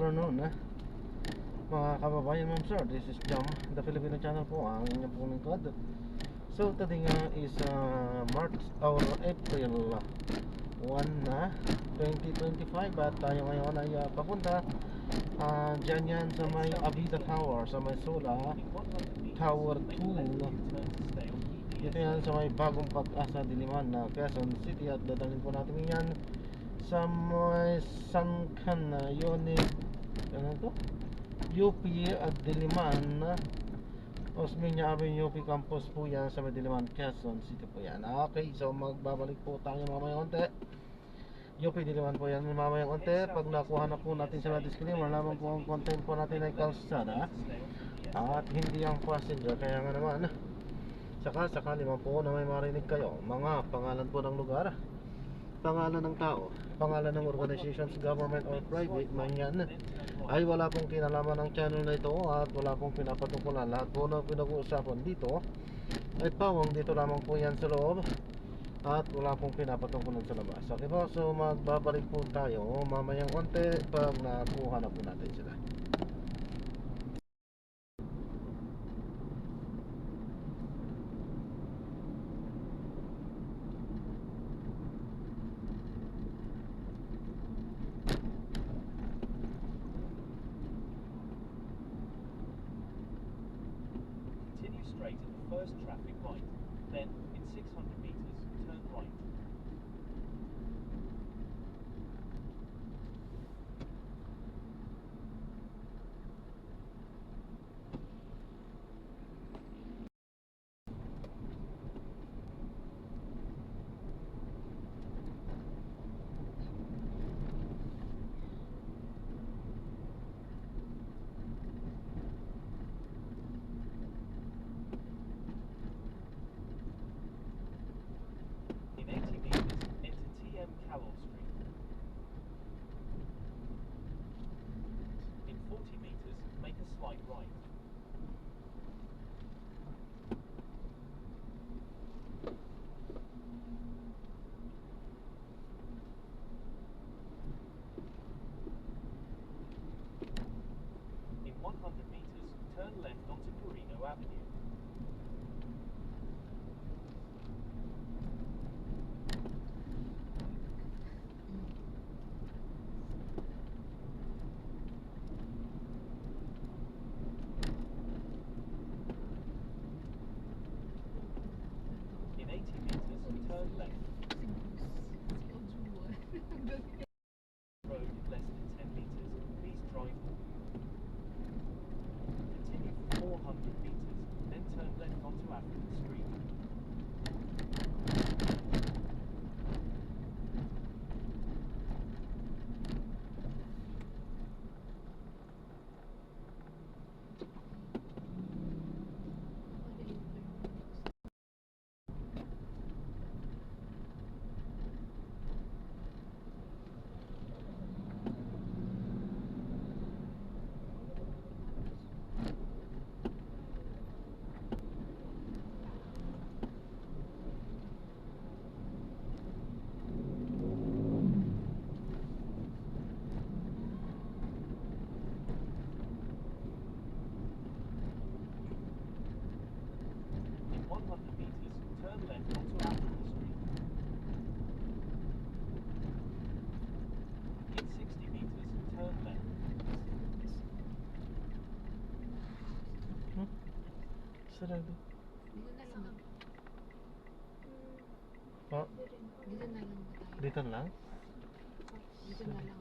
afternoon mga kababayan, ma'am sir. This is Jam, the Filipino channel po, ang inyong pong lingkod. So today nga is March or April 1 na 2025 at tayo ngayon ay papunta dyan yan sa may Avida Tower, sa may Sola Tower 2. Dito yan sa may bagong Pag-asa Diliman na Quezon City, at dadalhin po natin yan sa may Sangkan na unit, ano to? UP at Diliman, Osmeña Avenue, UP Campus po yan sa may Diliman, Quezon City po yan. Okay, so magbabalik po tayo mamayang konti. UP Diliman po yan mamayang konti. Pag nakuha na po natin sa disclaimer, lamang po ang content po natin ay kalsada at hindi ang passenger. Kaya nga naman, sakali man po na may marinig kayo mga pangalan po ng lugar, pangalan ng tao, pangalan ng organizations, government or private man yan, ay wala pong kinalaman ng channel na ito at wala pong pinapatungkulan. Lahat po na pinag-uusapan dito ay pawang dito lamang po yan sa loob at wala pong pinapatungkulan sa labas. Okay po, so magbabalik po tayo mamayang konti pag nakuha na po natin sila. Straight at the first traffic light, then in 600 meters turn right. In 80 meters enter TM Calloway Street. In 40 meters make a slight right. In 100 meters turn left onto Carino Avenue. In 80 meters turn left. Road less than 10 meters, please drive. Continue for 400 meters, then turn left onto African Street. In 100 meters, turn left onto African Street. In 60 meters, turn left. Sarado. Dito na lang. Pa, Dito na lang ba tayo? dito lang? Dito na lang.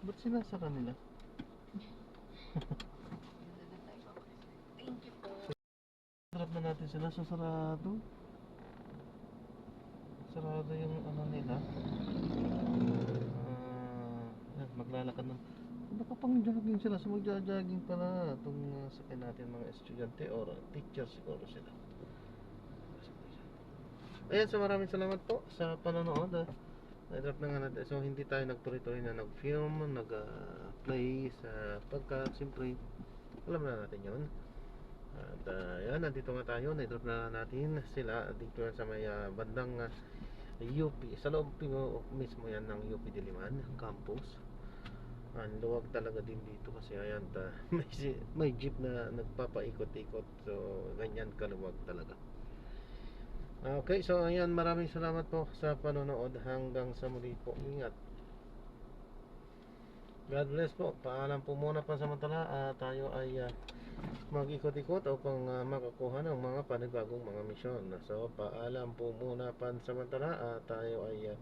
Ba't sinasaka nila? Dito na tayo. Thank you po. Sarap na natin sila sa sarado. Sarado yung ano nila. Maglalakad ng nakapang-jogging sila. So magja-jogging pala itong sakay natin mga estudyante or teacher siguro sila. Ayan, so maraming salamat po sa panonood. Na-drop na nga natin. So hindi tayo nagtuloy-tuloy na nag-film, nag-play sa pagkat siyempre alam na natin yun. At yan, nandito nga tayo. Na-drop na natin sila dito sa may bandang UP. Sa loob mismo yan ng UP Diliman campus. Ang luwag talaga din dito kasi ayan may jeep na nagpapaikot-ikot, so ganyan kaluwag talaga. Okay, so ayan, maraming salamat po sa panonood. Hanggang sa muli po, ingat. God bless po. Paalam po muna pansamantala. Tayo ay mag-ikot-ikot upang makakuha ng mga panibagong mga misyon. So paalam po muna pansamantala. Tayo ay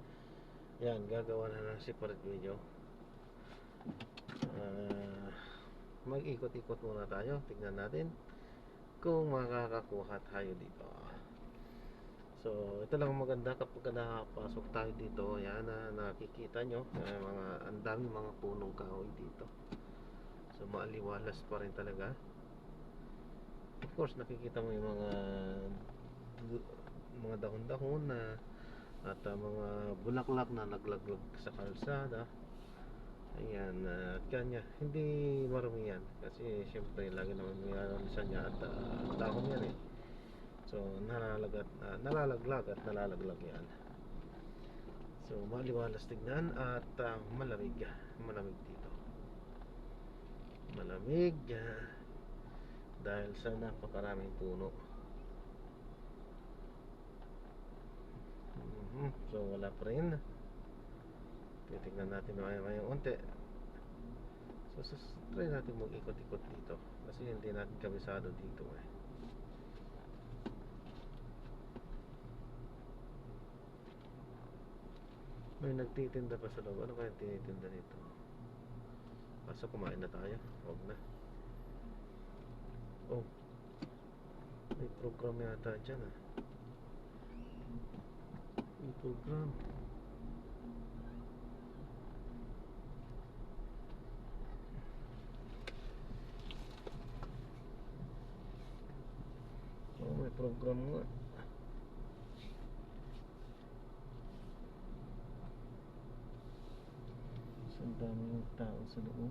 yan, gagawa na ng separate video. Mag-ikot-ikot muna tayo. Tignan natin kung makakakuha tayo dito. So ito lang maganda kapag nakapasok tayo dito. Yan, nakikita nyo ang daming mga punong kahoy dito. So maaliwalas pa rin talaga. Of course nakikita mo yung mga dahon-dahon na at mga bulaklak na naglaglag sa kalsada. Ayan, at kanya hindi marumi yan kasi syempre lagi naman may alalisan niya at dahon yan eh. So nalalaglag at nalalaglag yan. So maliwalas tignan at malamig dito. Malamig dahil sa napakaraming puno. So wala pa rin. Titignan natin may unti. So try natin mag-ikot-ikot dito kasi hindi natin kabisado dito eh. May nagtitinda pa sa loob. Ano kaya tinitinda dito? Basta kumain na tayo. Huwag na. Oh, may program yata dyan ah. May program. Oh, may program nga. Ang daming tao sa loob.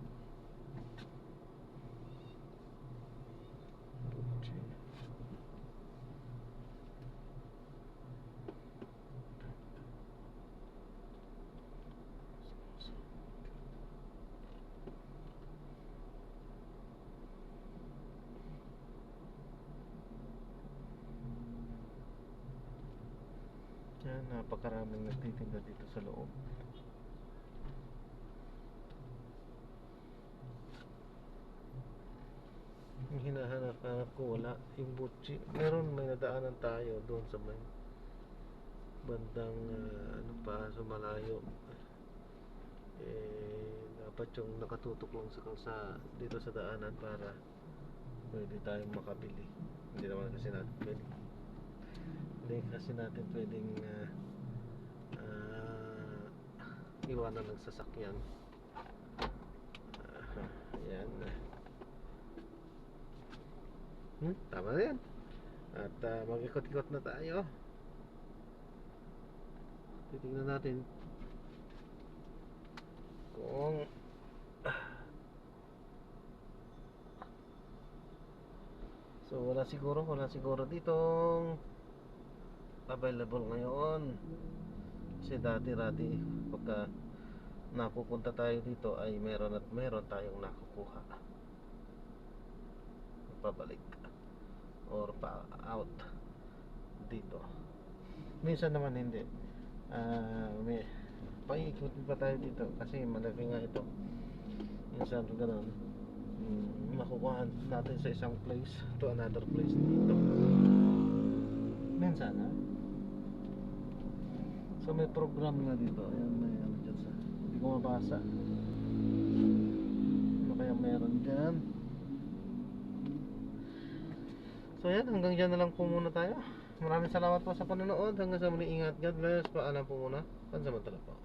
Yan, napakaraming nagtitinda dito sa loob. Yung hinahanap ko wala. Yung butchi, meron, may nadaanan tayo doon sa may bandang ano pa, sa malayo. Dapat yung nakatutok lang sa kalsa dito sa daanan para pwede tayong makabili. Hindi naman kasi natin pwede. Hindi kasi natin pwedeng iwanan ng sasakyan. Ayan. Tama na yan. At mag-ikot-ikot na tayo. Titignan natin kung so wala siguro ditong available ngayon kasi dati pagka napupunta tayo dito ay meron tayong nakukuha pabalik or pa out dito. Minsan naman hindi. May paikot pa tayo dito kasi malaki nga ito. Minsan ganoon, makukuha natin sa isang place to another place dito. Minsan so may program nga dito. Ayan, may ano dyan sa hindi ko mabasa. Ano kaya meron dyan? So yan, hanggang dyan na lang po muna tayo. Maraming salamat po sa panonood. Hanggang sa muli, ingat. God bless. Paalam po muna. Pansamantala po.